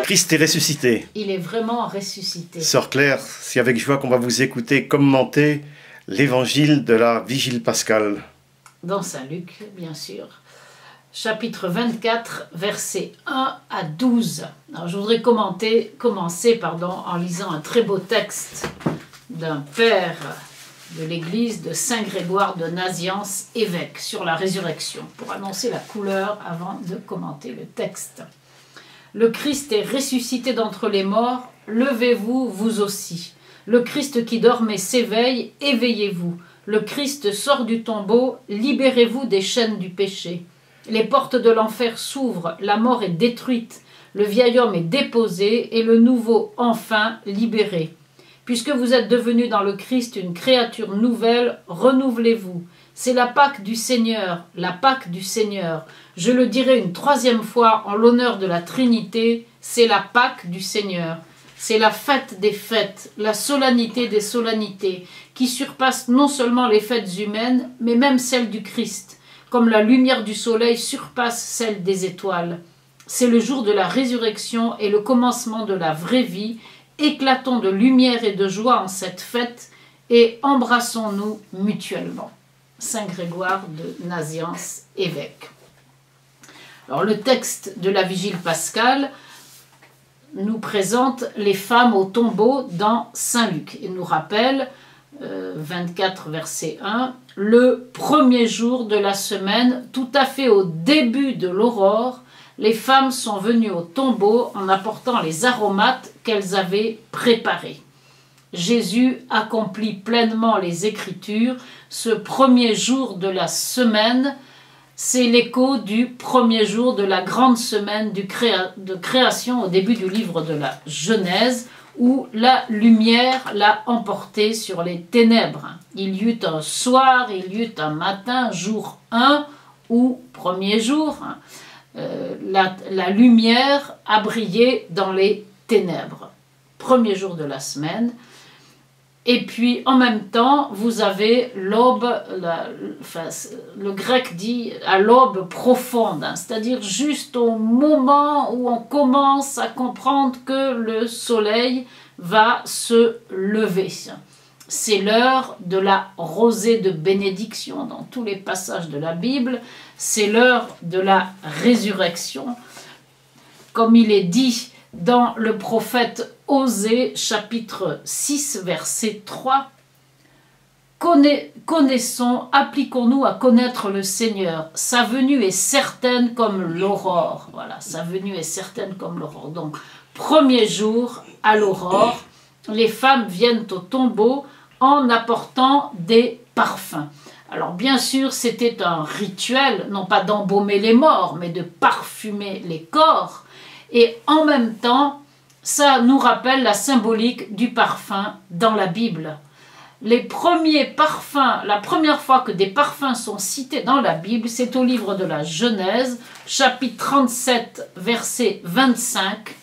Christ est ressuscité. Il est vraiment ressuscité. Sœur Claire, c'est avec joie qu'on va vous écouter commenter l'évangile de la Vigile pascale. Dans Saint Luc, bien sûr. Chapitre 24, versets 1 à 12. Alors, je voudrais commencer en lisant un très beau texte d'un père de l'église de Saint Grégoire de Naziance, évêque, sur la résurrection, pour annoncer la couleur avant de commenter le texte. Le Christ est ressuscité d'entre les morts, levez-vous, vous aussi. Le Christ qui dormait s'éveille, éveillez-vous. Le Christ sort du tombeau, libérez-vous des chaînes du péché. Les portes de l'enfer s'ouvrent, la mort est détruite, le vieil homme est déposé et le nouveau enfin libéré. Puisque vous êtes devenus dans le Christ une créature nouvelle, renouvelez-vous. C'est la Pâque du Seigneur, la Pâque du Seigneur. Je le dirai une troisième fois en l'honneur de la Trinité, c'est la Pâque du Seigneur. C'est la fête des fêtes, la solennité des solennités, qui surpasse non seulement les fêtes humaines, mais même celles du Christ, comme la lumière du soleil surpasse celle des étoiles. C'est le jour de la résurrection et le commencement de la vraie vie. Éclatons de lumière et de joie en cette fête et embrassons-nous mutuellement. Saint Grégoire de Naziance, évêque. Alors, le texte de la Vigile pascale nous présente les femmes au tombeau dans Saint Luc et nous rappelle, 24 verset 1, le premier jour de la semaine, tout à fait au début de l'aurore, les femmes sont venues au tombeau en apportant les aromates qu'elles avaient préparés. Jésus accomplit pleinement les Écritures. Ce premier jour de la semaine, c'est l'écho du premier jour de la grande semaine de création au début du livre de la Genèse, où la lumière l'a emporté sur les ténèbres. Il y eut un soir, il y eut un matin, jour 1 ou premier jour. La lumière a brillé dans les ténèbres. Premier jour de la semaine. Et puis, en même temps, vous avez l'aube, le grec dit à l'aube profonde, hein, c'est-à-dire juste au moment où on commence à comprendre que le soleil va se lever. C'est l'heure de la rosée de bénédiction dans tous les passages de la Bible, c'est l'heure de la résurrection. Comme il est dit dans le prophète Osée, chapitre 6, verset 3, Connaissons, appliquons-nous à connaître le Seigneur. Sa venue est certaine comme l'aurore. Voilà, sa venue est certaine comme l'aurore. Donc, premier jour à l'aurore, les femmes viennent au tombeau en apportant des parfums. Alors, bien sûr, c'était un rituel, non pas d'embaumer les morts, mais de parfumer les corps. Et en même temps, ça nous rappelle la symbolique du parfum dans la Bible. Les premiers parfums, la première fois que des parfums sont cités dans la Bible, c'est au livre de la Genèse, chapitre 37, verset 25,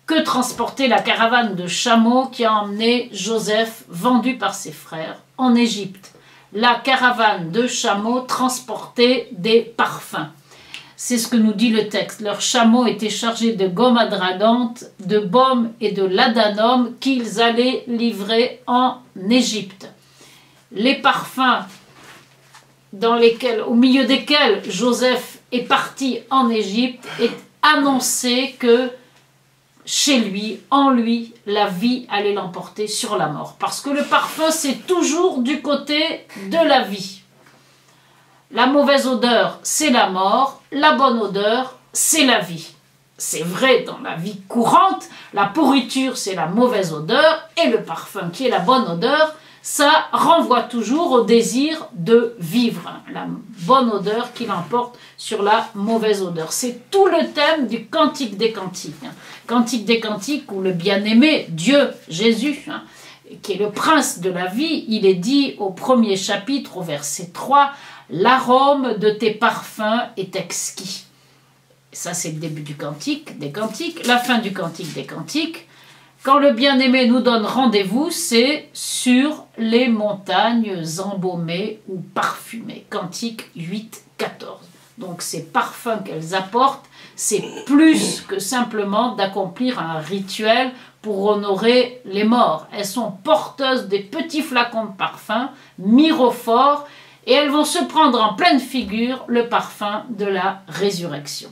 que transportait la caravane de chameaux qui a emmené Joseph, vendu par ses frères, en Égypte. La caravane de chameaux transportait des parfums. C'est ce que nous dit le texte. Leurs chameaux étaient chargés de gomme adradante, de baume et de ladanum qu'ils allaient livrer en Égypte. Les parfums au milieu desquels Joseph est parti en Égypte est annoncé que chez lui, en lui, la vie allait l'emporter sur la mort. Parce que le parfum, c'est toujours du côté de la vie. La mauvaise odeur, c'est la mort. La bonne odeur, c'est la vie. C'est vrai dans la vie courante, la pourriture, c'est la mauvaise odeur, et le parfum, qui est la bonne odeur, ça renvoie toujours au désir de vivre. La bonne odeur qui l'emporte sur la mauvaise odeur. C'est tout le thème du Cantique des Cantiques. Cantique des Cantiques où le bien-aimé, Dieu, Jésus, qui est le prince de la vie, il est dit au premier chapitre, au verset 3, « L'arôme de tes parfums est exquis ». Ça, c'est le début du Cantique des Cantiques. La fin du Cantique des Cantiques. Quand le bien-aimé nous donne rendez-vous, c'est sur les montagnes embaumées ou parfumées. Cantique 8, 14. Donc ces parfums qu'elles apportent, c'est plus que simplement d'accomplir un rituel pour honorer les morts. Elles sont porteuses des petits flacons de parfum, myrophores, et elles vont se prendre en pleine figure le parfum de la résurrection.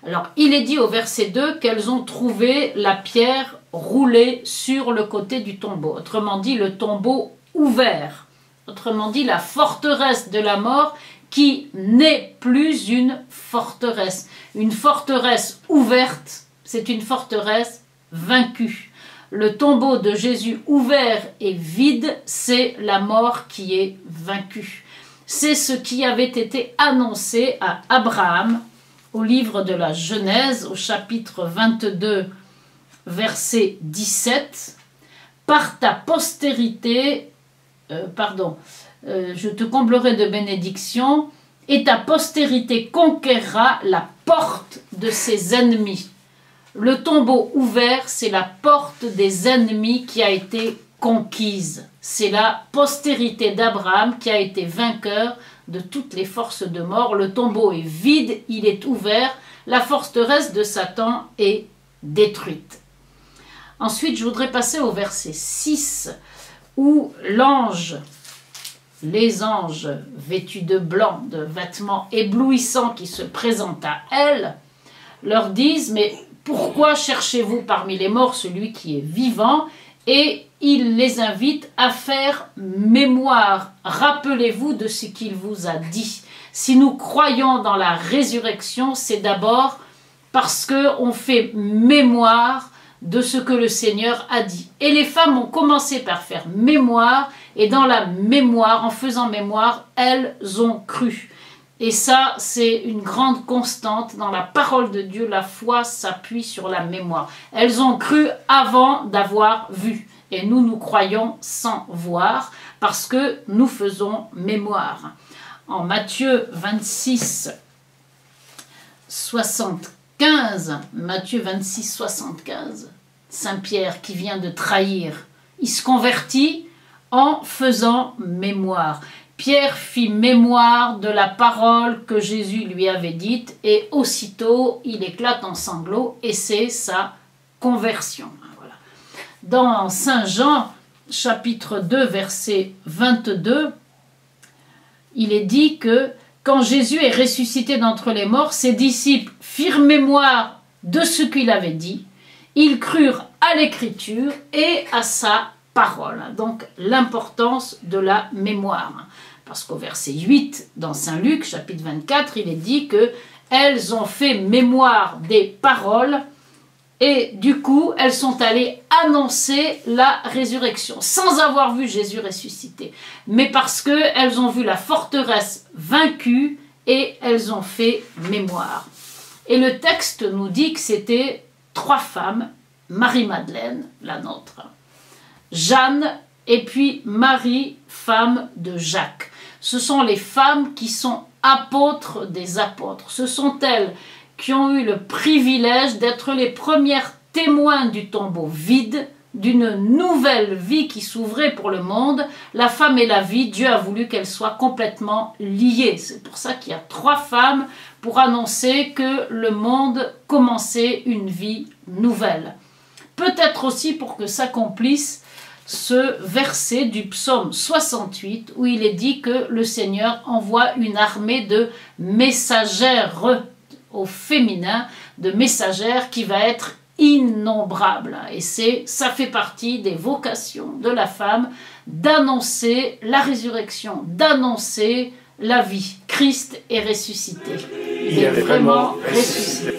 Alors, il est dit au verset 2 qu'elles ont trouvé la pierre roulée sur le côté du tombeau. Autrement dit, le tombeau ouvert. Autrement dit, la forteresse de la mort qui n'est plus une forteresse. Une forteresse ouverte, c'est une forteresse vaincue. Le tombeau de Jésus ouvert et vide, c'est la mort qui est vaincue. C'est ce qui avait été annoncé à Abraham au livre de la Genèse, au chapitre 22, verset 17. Par ta postérité, je te comblerai de bénédictions, et ta postérité conquérera la porte de ses ennemis. Le tombeau ouvert, c'est la porte des ennemis qui a été conquise. C'est la postérité d'Abraham qui a été vainqueur de toutes les forces de mort. Le tombeau est vide, il est ouvert, la forteresse de Satan est détruite. Ensuite, je voudrais passer au verset 6, où les anges vêtus de blanc, de vêtements éblouissants qui se présentent à elles, leur disent « Mais pourquoi cherchez-vous parmi les morts celui qui est vivant ?» Et il les invite à faire mémoire. Rappelez-vous de ce qu'il vous a dit. Si nous croyons dans la résurrection, c'est d'abord parce qu'on fait mémoire de ce que le Seigneur a dit. Et les femmes ont commencé par faire mémoire, et dans la mémoire, en faisant mémoire, elles ont cru. Et ça, c'est une grande constante dans la parole de Dieu. La foi s'appuie sur la mémoire. Elles ont cru avant d'avoir vu. Et nous, nous croyons sans voir parce que nous faisons mémoire. En Matthieu 26, 75, Saint Pierre qui vient de trahir, il se convertit en faisant mémoire. Pierre fit mémoire de la parole que Jésus lui avait dite et aussitôt il éclate en sanglots et c'est sa conversion. Voilà. Dans Saint Jean, chapitre 2, verset 22, il est dit que quand Jésus est ressuscité d'entre les morts, ses disciples firent mémoire de ce qu'il avait dit. Ils crurent à l'écriture et à sa parole. Donc l'importance de la mémoire. Parce qu'au verset 8, dans Saint Luc, chapitre 24, il est dit que elles ont fait mémoire des paroles et du coup, elles sont allées annoncer la résurrection sans avoir vu Jésus ressuscité. Mais parce qu'elles ont vu la forteresse vaincue et elles ont fait mémoire. Et le texte nous dit que c'était 3 femmes, Marie-Madeleine, la nôtre, Jeanne et puis Marie, femme de Jacques. Ce sont les femmes qui sont apôtres des apôtres. Ce sont elles qui ont eu le privilège d'être les premières témoins du tombeau vide, d'une nouvelle vie qui s'ouvrait pour le monde. La femme et la vie, Dieu a voulu qu'elles soient complètement liées. C'est pour ça qu'il y a 3 femmes pour annoncer que le monde commençait une vie nouvelle. Peut-être aussi pour que s'accomplisse ce verset du psaume 68 où il est dit que le Seigneur envoie une armée de messagères au féminin, de messagères qui va être innombrable. Et ça fait partie des vocations de la femme d'annoncer la résurrection, d'annoncer la vie. Christ est ressuscité. Il est vraiment ressuscité.